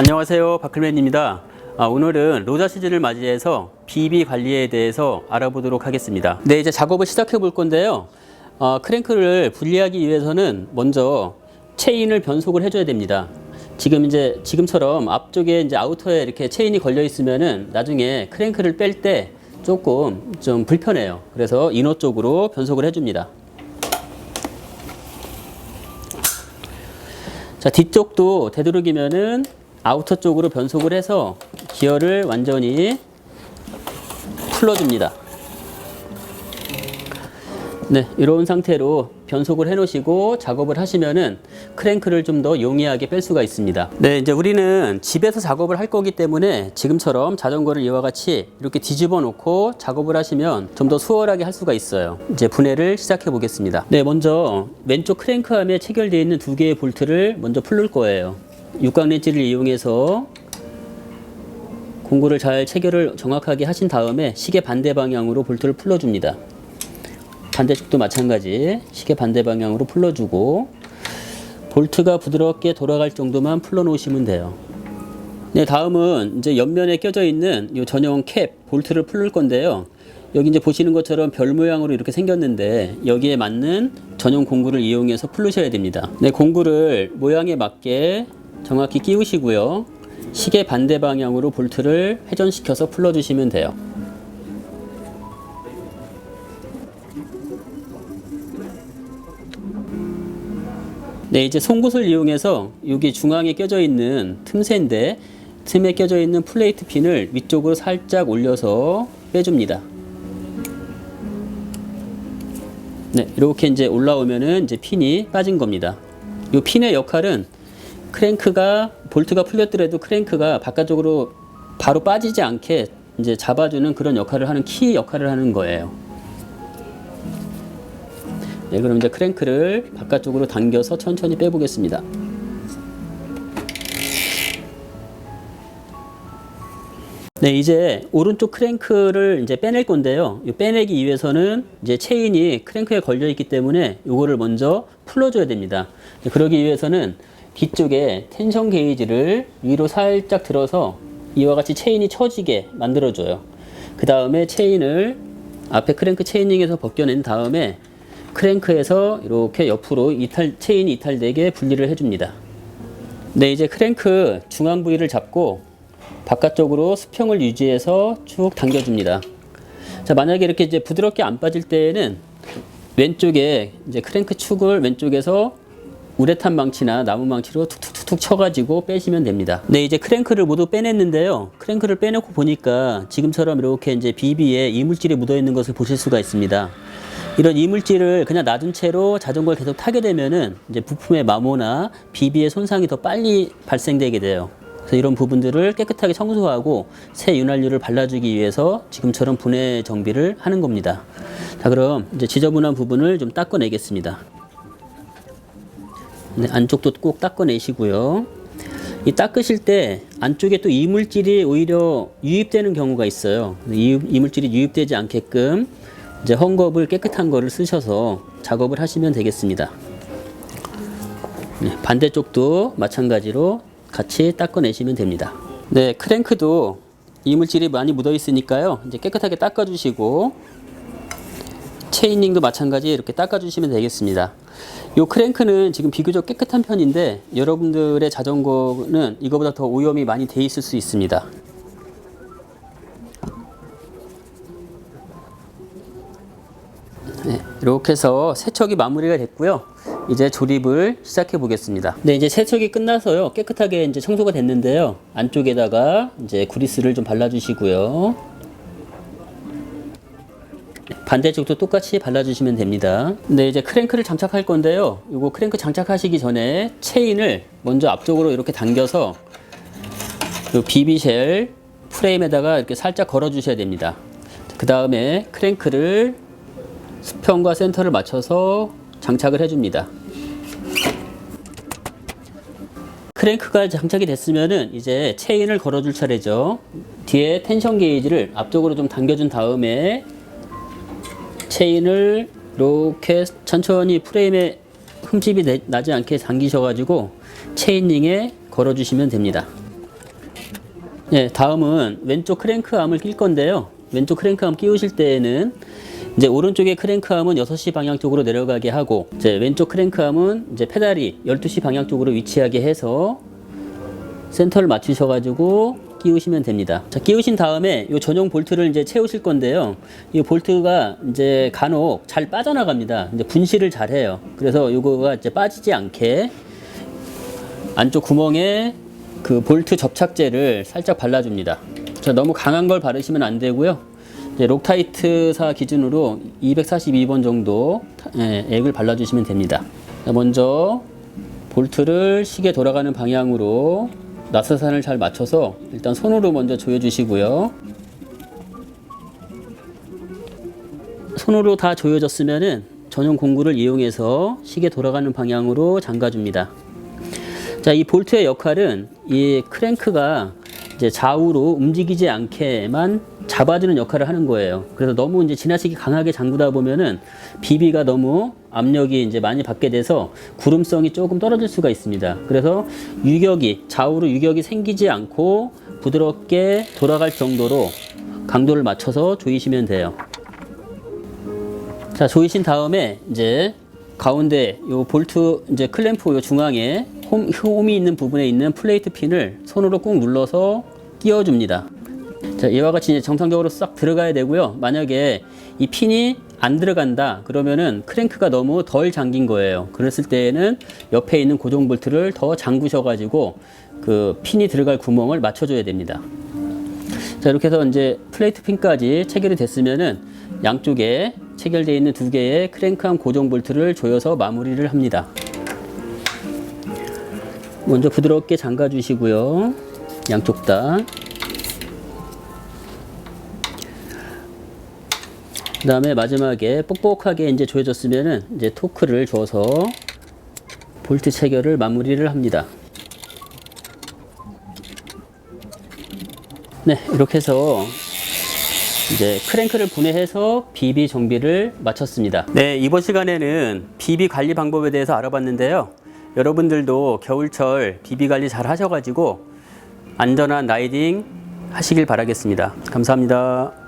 안녕하세요, 바클맨입니다. 오늘은 로자 시즌을 맞이해서 비비 관리에 대해서 알아보도록 하겠습니다. 네, 이제 작업을 시작해 볼 건데요. 크랭크를 분리하기 위해서는 먼저 체인을 변속을 해줘야 됩니다. 지금처럼 앞쪽에 이제 아우터에 이렇게 체인이 걸려 있으면은 나중에 크랭크를 뺄 때 조금 좀 불편해요. 그래서 이너 쪽으로 변속을 해줍니다. 자, 뒤쪽도 되도록이면은 아우터 쪽으로 변속을 해서 기어를 완전히 풀어줍니다. 네, 이런 상태로 변속을 해 놓으시고 작업을 하시면은 크랭크를 좀 더 용이하게 뺄 수가 있습니다. 네, 이제 우리는 집에서 작업을 할 거기 때문에 지금처럼 자전거를 이와 같이 이렇게 뒤집어 놓고 작업을 하시면 좀 더 수월하게 할 수가 있어요. 이제 분해를 시작해 보겠습니다. 네, 먼저 왼쪽 크랭크암에 체결되어 있는 두 개의 볼트를 먼저 풀을 거예요. 육각 렌치를 이용해서 공구를 잘 체결을 정확하게 하신 다음에 시계 반대 방향으로 볼트를 풀어줍니다. 반대쪽도 마찬가지 시계 반대 방향으로 풀어주고 볼트가 부드럽게 돌아갈 정도만 풀어 놓으시면 돼요. 네, 다음은 이제 옆면에 껴져 있는 이 전용 캡 볼트를 풀을 건데요. 여기 이제 보시는 것처럼 별 모양으로 이렇게 생겼는데 여기에 맞는 전용 공구를 이용해서 풀으셔야 됩니다. 네, 공구를 모양에 맞게 정확히 끼우시고요. 시계 반대 방향으로 볼트를 회전시켜서 풀어주시면 돼요. 네, 이제 송곳을 이용해서 여기 중앙에 껴져 있는 틈새인데 틈에 껴져 있는 플레이트 핀을 위쪽으로 살짝 올려서 빼줍니다. 네, 이렇게 이제 올라오면은 이제 핀이 빠진 겁니다. 이 핀의 역할은 볼트가 풀렸더라도 크랭크가 바깥쪽으로 바로 빠지지 않게 이제 잡아주는 그런 역할을 하는 키 역할을 하는 거예요. 네, 그럼 이제 크랭크를 바깥쪽으로 당겨서 천천히 빼보겠습니다. 네, 이제 오른쪽 크랭크를 이제 빼낼 건데요. 이 빼내기 위해서는 이제 체인이 크랭크에 걸려 있기 때문에 이거를 먼저 풀어줘야 됩니다. 그러기 위해서는 뒤쪽에 텐션 게이지를 위로 살짝 들어서 이와 같이 체인이 처지게 만들어줘요. 그 다음에 체인을 앞에 크랭크 체인링에서 벗겨낸 다음에 크랭크에서 이렇게 옆으로 체인이 이탈되게 분리를 해줍니다. 네, 이제 크랭크 중앙 부위를 잡고 바깥쪽으로 수평을 유지해서 쭉 당겨줍니다. 자, 만약에 이렇게 이제 부드럽게 안 빠질 때에는 왼쪽에 이제 크랭크 축을 왼쪽에서 우레탄 망치나 나무 망치로 툭툭툭툭 쳐가지고 빼시면 됩니다. 네, 이제 크랭크를 모두 빼냈는데요. 크랭크를 빼놓고 보니까 지금처럼 이렇게 이제 비비에 이물질이 묻어 있는 것을 보실 수가 있습니다. 이런 이물질을 그냥 놔둔 채로 자전거를 계속 타게 되면은 이제 부품의 마모나 비비의 손상이 더 빨리 발생되게 돼요. 그래서 이런 부분들을 깨끗하게 청소하고 새 윤활유를 발라주기 위해서 지금처럼 분해 정비를 하는 겁니다. 자, 그럼 이제 지저분한 부분을 좀 닦아내겠습니다. 네, 안쪽도 꼭 닦아내시고요. 이 닦으실 때 안쪽에 또 이물질이 오히려 유입되는 경우가 있어요. 이물질이 유입되지 않게끔 이제 헝겊을 깨끗한 거를 쓰셔서 작업을 하시면 되겠습니다. 네, 반대쪽도 마찬가지로 같이 닦아내시면 됩니다. 네, 크랭크도 이물질이 많이 묻어 있으니까요. 이제 깨끗하게 닦아주시고 체인링도 마찬가지 이렇게 닦아주시면 되겠습니다. 이 크랭크는 지금 비교적 깨끗한 편인데 여러분들의 자전거는 이거보다 더 오염이 많이 돼 있을 수 있습니다. 네, 이렇게 해서 세척이 마무리가 됐고요. 이제 조립을 시작해 보겠습니다. 네, 이제 세척이 끝나서요. 깨끗하게 이제 청소가 됐는데요. 안쪽에다가 이제 그리스를 좀 발라주시고요. 반대쪽도 똑같이 발라주시면 됩니다. 네, 이제 크랭크를 장착할 건데요. 이거 크랭크 장착하시기 전에 체인을 먼저 앞쪽으로 이렇게 당겨서 이 비비쉘 프레임에다가 이렇게 살짝 걸어 주셔야 됩니다. 그 다음에 크랭크를 수평과 센터를 맞춰서 장착을 해줍니다. 크랭크가 장착이 됐으면은 이제 체인을 걸어줄 차례죠. 뒤에 텐션 게이지를 앞쪽으로 좀 당겨준 다음에 체인을 이렇게 천천히 프레임에 흠집이 나지 않게 당기셔가지고 체인링에 걸어주시면 됩니다. 네, 다음은 왼쪽 크랭크암을 낄 건데요. 왼쪽 크랭크암 끼우실 때에는 이제 오른쪽의 크랭크암은 6시 방향 쪽으로 내려가게 하고, 이제 왼쪽 크랭크암은 이제 페달이 12시 방향 쪽으로 위치하게 해서 센터를 맞추셔가지고 끼우시면 됩니다. 자, 끼우신 다음에 이 전용 볼트를 이제 채우실 건데요. 이 볼트가 이제 간혹 잘 빠져나갑니다. 이제 분실을 잘 해요. 그래서 이거가 이제 빠지지 않게 안쪽 구멍에 그 볼트 접착제를 살짝 발라줍니다. 자, 너무 강한 걸 바르시면 안 되고요. 이제 록타이트사 기준으로 242번 정도 액을 발라주시면 됩니다. 자, 먼저 볼트를 시계 돌아가는 방향으로 나사산을 잘 맞춰서 일단 손으로 먼저 조여주시고요. 손으로 다 조여졌으면은 전용 공구를 이용해서 시계 돌아가는 방향으로 잠가줍니다. 자, 이 볼트의 역할은 이 크랭크가 이제 좌우로 움직이지 않게만 잡아주는 역할을 하는 거예요. 그래서 너무 이제 지나치게 강하게 잠그다 보면은 비비가 너무 압력이 이제 많이 받게 돼서 구름성이 조금 떨어질 수가 있습니다. 그래서 좌우로 유격이 생기지 않고 부드럽게 돌아갈 정도로 강도를 맞춰서 조이시면 돼요. 자, 조이신 다음에 이제 가운데 요 볼트 이제 클램프 요 중앙에 홈이 있는 부분에 있는 플레이트 핀을 손으로 꾹 눌러서 끼워줍니다. 자, 이와 같이 이제 정상적으로 싹 들어가야 되고요. 만약에 이 핀이 안 들어간다 그러면은 크랭크가 너무 덜 잠긴 거예요. 그랬을 때에는 옆에 있는 고정 볼트를 더 잠그셔 가지고 그 핀이 들어갈 구멍을 맞춰줘야 됩니다. 자, 이렇게 해서 이제 플레이트 핀까지 체결이 됐으면은 양쪽에 체결되어 있는 두 개의 크랭크암 고정 볼트를 조여서 마무리를 합니다. 먼저 부드럽게 잠가 주시고요. 양쪽 다. 그 다음에 마지막에 뻑뻑하게 이제 조여졌으면은 이제 토크를 줘서 볼트 체결을 마무리를 합니다. 네, 이렇게 해서 이제 크랭크를 분해해서 비비 정비를 마쳤습니다. 네, 이번 시간에는 비비 관리 방법에 대해서 알아봤는데요. 여러분들도 겨울철 비비 관리 잘 하셔가지고 안전한 라이딩 하시길 바라겠습니다. 감사합니다.